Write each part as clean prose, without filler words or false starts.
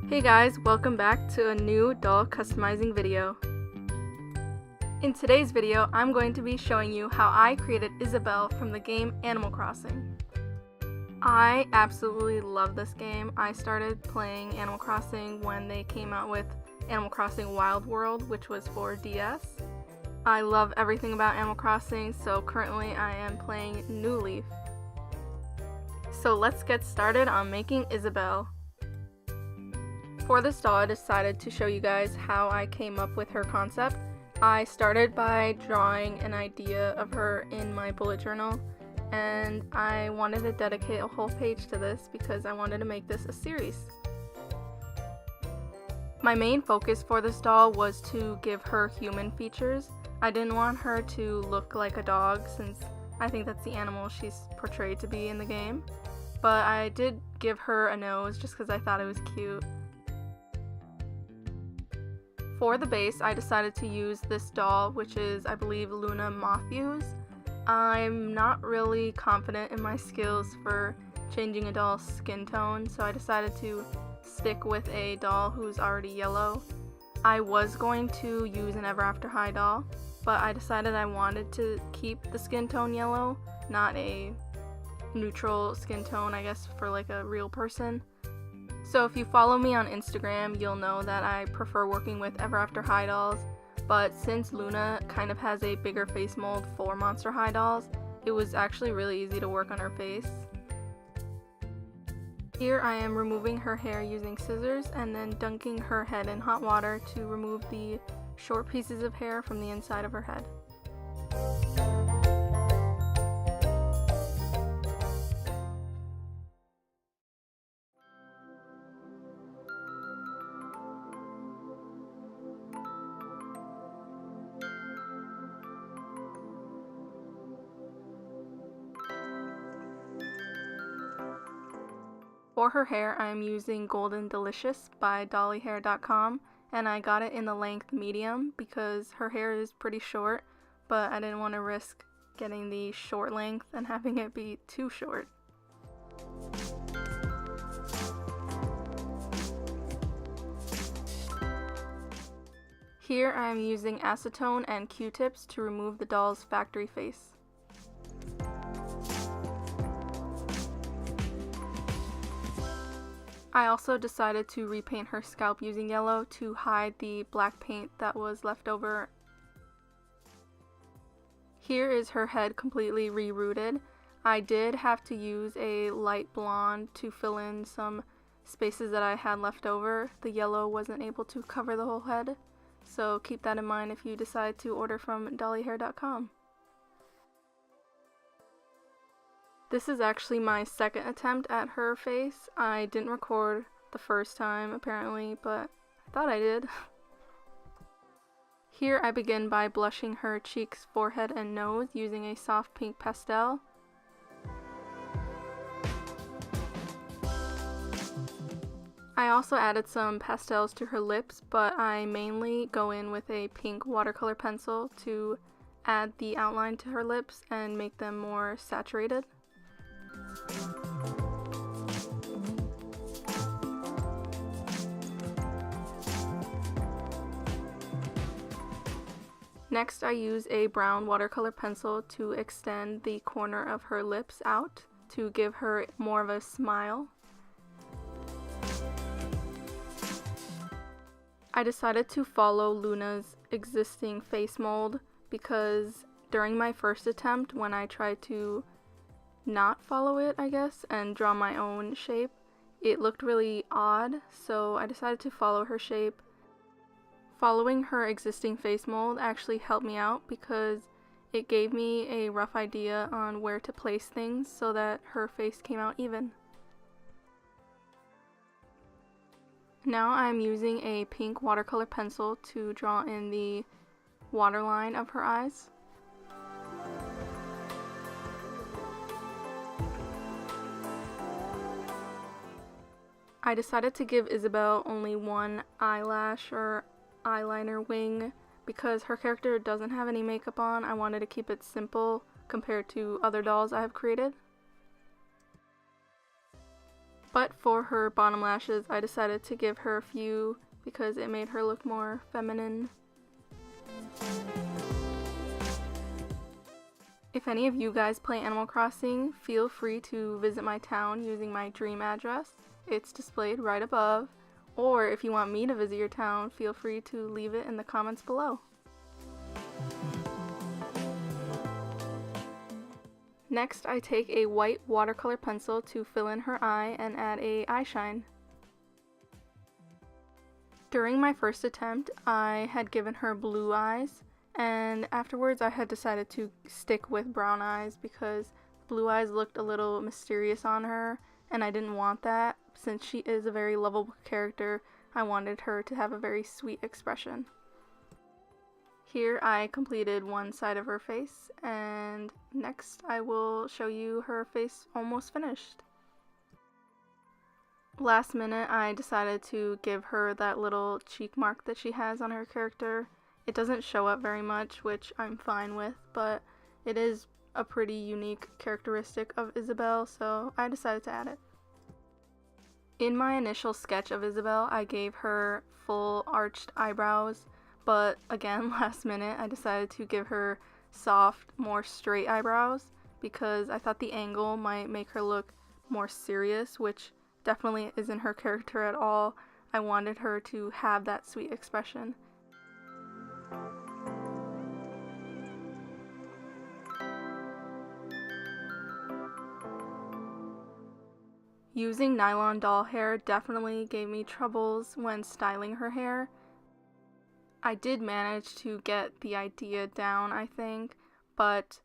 Hey guys, welcome back to a new doll customizing video. In today's video, I'm going to be showing you how I created Isabelle from the game Animal Crossing. I absolutely love this game. I started playing Animal Crossing when they came out with Animal Crossing Wild World, which was for DS. I love everything about Animal Crossing, so currently I am playing New Leaf. So let's get started on making Isabelle. For this doll, I decided to show you guys how I came up with her concept. I started by drawing an idea of her in my bullet journal, and I wanted to dedicate a whole page to this because I wanted to make this a series. My main focus for this doll was to give her human features. I didn't want her to look like a dog since I think that's the animal she's portrayed to be in the game, but I did give her a nose just because I thought it was cute. For the base, I decided to use this doll, which is, I believe, Luna Matthews. I'm not really confident in my skills for changing a doll's skin tone, so I decided to stick with a doll who's already yellow. I was going to use an Ever After High doll, but I decided I wanted to keep the skin tone yellow, not a neutral skin tone, I guess, for like a real person. So if you follow me on Instagram, you'll know that I prefer working with Ever After High dolls, but since Luna kind of has a bigger face mold for Monster High dolls, it was actually really easy to work on her face. Here I am removing her hair using scissors and then dunking her head in hot water to remove the short pieces of hair from the inside of her head. For her hair, I am using Golden Delicious by dollyhair.com, and I got it in the length medium because her hair is pretty short, but I didn't want to risk getting the short length and having it be too short. Here I am using acetone and Q-tips to remove the doll's factory face. I also decided to repaint her scalp using yellow to hide the black paint that was left over. Here is her head completely rerouted. I did have to use a light blonde to fill in some spaces that I had left over. The yellow wasn't able to cover the whole head, so keep that in mind if you decide to order from dollyhair.com. This is actually my second attempt at her face. I didn't record the first time apparently, but I thought I did. Here I begin by blushing her cheeks, forehead, and nose using a soft pink pastel. I also added some pastels to her lips, but I mainly go in with a pink watercolor pencil to add the outline to her lips and make them more saturated. Next, I use a brown watercolor pencil to extend the corner of her lips out to give her more of a smile. I decided to follow Luna's existing face mold because during my first attempt, when I tried to not follow it, I guess, and draw my own shape, it looked really odd, so I decided to follow her shape. Following her existing face mold actually helped me out because it gave me a rough idea on where to place things so that her face came out even. Now I'm using a pink watercolor pencil to draw in the waterline of her eyes. I decided to give Isabelle only one eyelash or eyeliner wing because her character doesn't have any makeup on. I wanted to keep it simple compared to other dolls I have created. But for her bottom lashes, I decided to give her a few because it made her look more feminine. If any of you guys play Animal Crossing, feel free to visit my town using my dream address. It's displayed right above. Or if you want me to visit your town, feel free to leave it in the comments below. Next, I take a white watercolor pencil to fill in her eye and add a eye shine. During my first attempt, I had given her blue eyes, and afterwards I had decided to stick with brown eyes because blue eyes looked a little mysterious on her, and I didn't want that. Since she is a very lovable character, I wanted her to have a very sweet expression. Here I completed one side of her face, and next I will show you her face almost finished. Last minute I decided to give her that little cheek mark that she has on her character. It doesn't show up very much, which I'm fine with, but it is a pretty unique characteristic of Isabel, so I decided to add it. In my initial sketch of Isabel, I gave her full arched eyebrows, but again, last minute, I decided to give her soft, more straight eyebrows because I thought the angle might make her look more serious, which definitely isn't her character at all. I wanted her to have that sweet expression. Using nylon doll hair definitely gave me troubles when styling her hair. I did manage to get the idea down, I think, but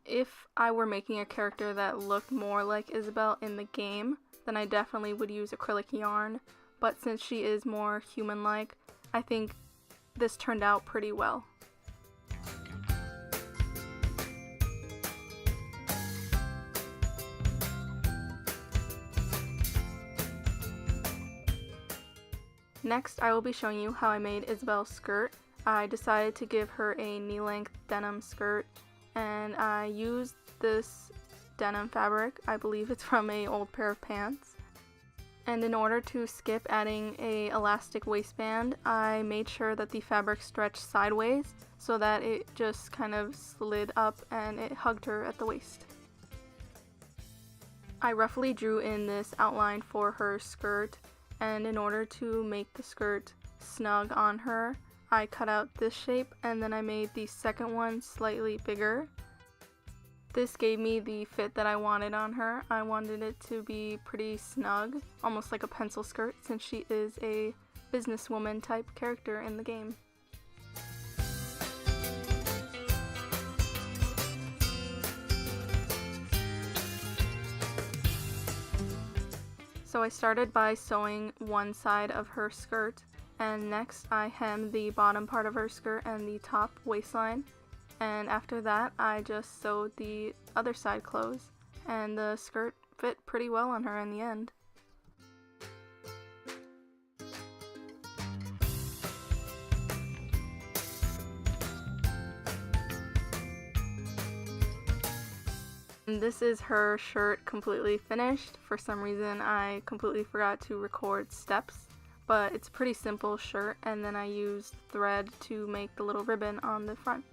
if I were making a character that looked more like Isabel in the game, then I definitely would use acrylic yarn, but since she is more human-like, I think this turned out pretty well. Next, I will be showing you how I made Isabel's skirt. I decided to give her a knee-length denim skirt, and I used this denim fabric. I believe it's from an old pair of pants. And in order to skip adding a elastic waistband, I made sure that the fabric stretched sideways so that it just kind of slid up and it hugged her at the waist. I roughly drew in this outline for her skirt, and in order to make the skirt snug on her, I cut out this shape and then I made the second one slightly bigger. This gave me the fit that I wanted on her. I wanted it to be pretty snug, almost like a pencil skirt, since she is a businesswoman type character in the game. So I started by sewing one side of her skirt, and next I hemmed the bottom part of her skirt and the top waistline, and after that I just sewed the other side closed, and the skirt fit pretty well on her in the end. And this is her shirt completely finished. For some reason I completely forgot to record steps, but it's a pretty simple shirt, and then I used thread to make the little ribbon on the front.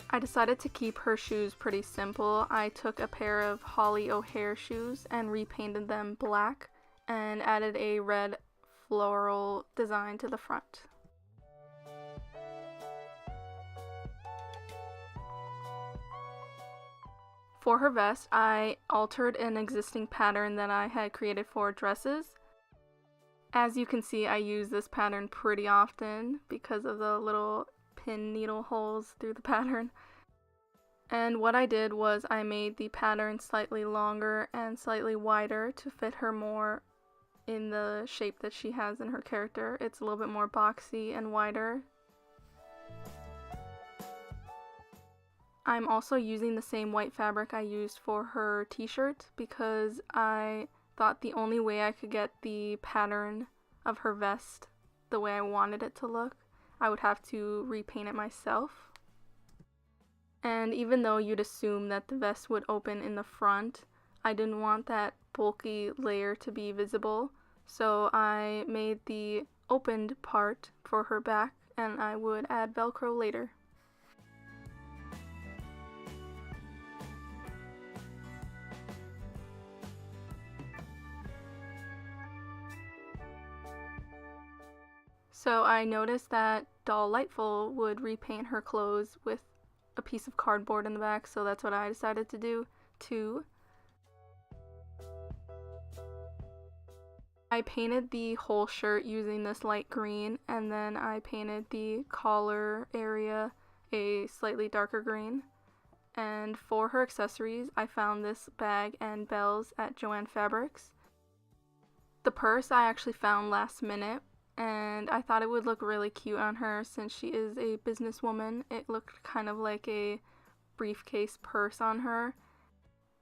I decided to keep her shoes pretty simple. I took a pair of Holly O'Hare shoes and repainted them black and added a red floral design to the front. For her vest, I altered an existing pattern that I had created for dresses. As you can see, I use this pattern pretty often because of the little pin needle holes through the pattern. And what I did was I made the pattern slightly longer and slightly wider to fit her more in the shape that she has in her character. It's a little bit more boxy and wider. I'm also using the same white fabric I used for her t-shirt because I thought the only way I could get the pattern of her vest the way I wanted it to look, I would have to repaint it myself. And even though you'd assume that the vest would open in the front, I didn't want that bulky layer to be visible, so I made the opened part for her back, and I would add Velcro later. So I noticed that Doll Lightful would repaint her clothes with a piece of cardboard in the back, so that's what I decided to do too. I painted the whole shirt using this light green, and then I painted the collar area a slightly darker green. And for her accessories, I found this bag and bells at Joann Fabrics. The purse I actually found last minute, and I thought it would look really cute on her since she is a businesswoman. It looked kind of like a briefcase purse on her.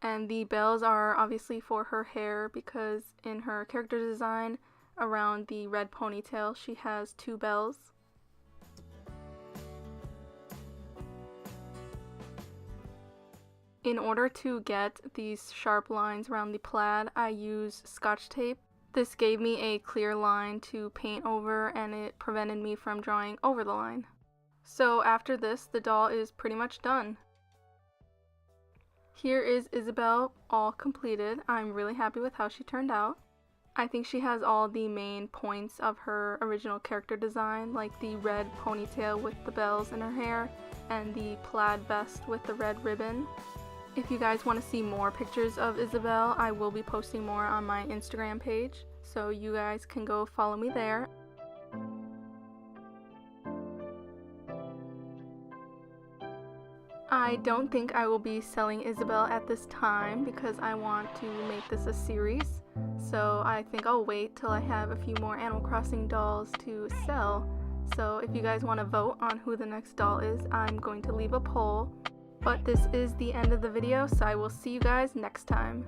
And the bells are obviously for her hair because in her character design around the red ponytail she has 2 bells. In order to get these sharp lines around the plaid, I used Scotch tape. This gave me a clear line to paint over, and it prevented me from drawing over the line. So after this, the doll is pretty much done. Here is Isabel all completed. I'm really happy with how she turned out. I think she has all the main points of her original character design, like the red ponytail with the bells in her hair, and the plaid vest with the red ribbon. If you guys want to see more pictures of Isabel, I will be posting more on my Instagram page, so you guys can go follow me there. I don't think I will be selling Isabel at this time because I want to make this a series, so I think I'll wait till I have a few more Animal Crossing dolls to sell. So if you guys want to vote on who the next doll is, I'm going to leave a poll. But this is the end of the video, so I will see you guys next time.